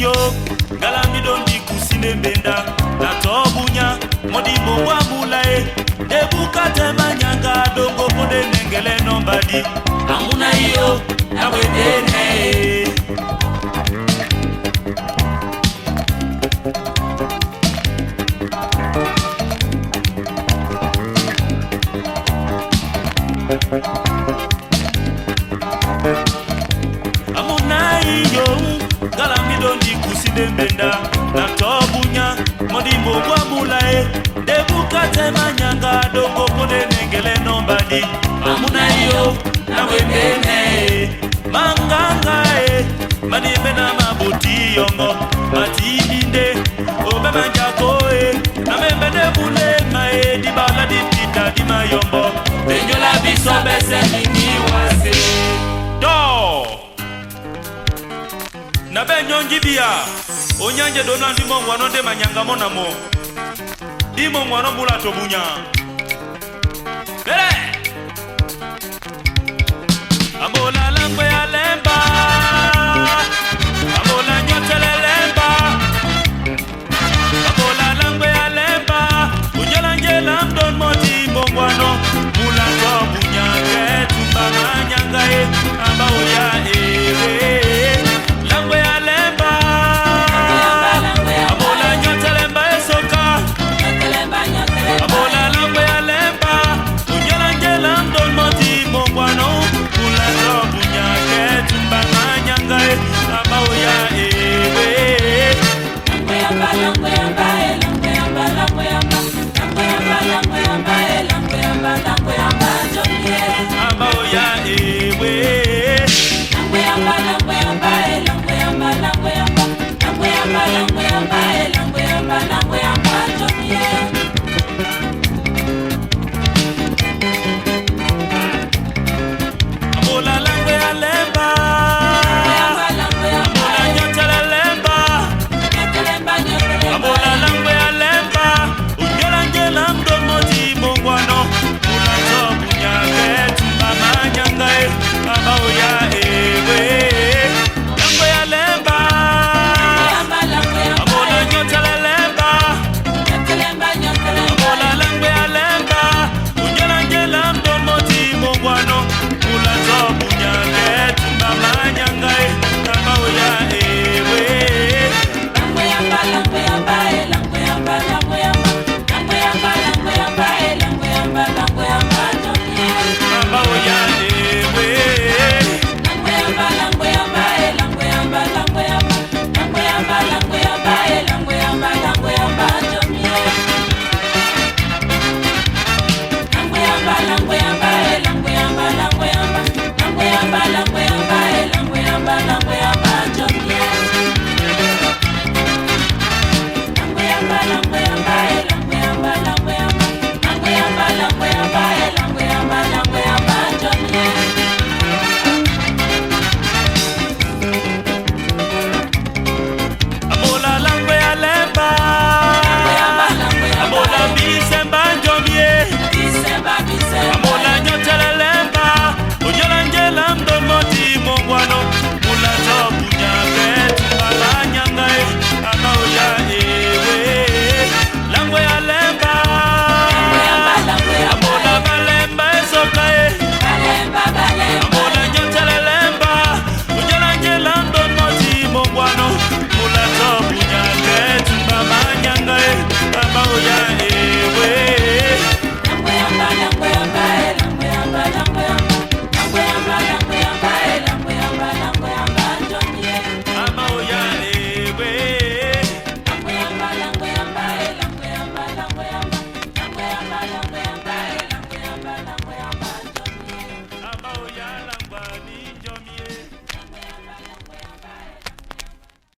iyo galami dondi kusine mbenda na tobunya modimbo wa mulae debuka tema nyanga dongo pode nengele nombadi amuna iyo na wedene amuna iyo galami dondi kusine mbenda na tobunya modimbo wa mulae debuka tema nyanga dongo pode nengele nombadi amuna iyo na wedene manganga manime na mabuti yongo matibinde obema njako na membe de bulema di bala di pita di mayombo benjola biso bese nini wase do na benyo njibia onyanje dona ndimo ngwano de manyanga monamo dimo ngwano bula tobunya bere ambola langwe alemba ambola nyotele lemba ambola langwe alemba unyala njela mdon moti mbongwano mula tobunya ketumba manyanga amba uya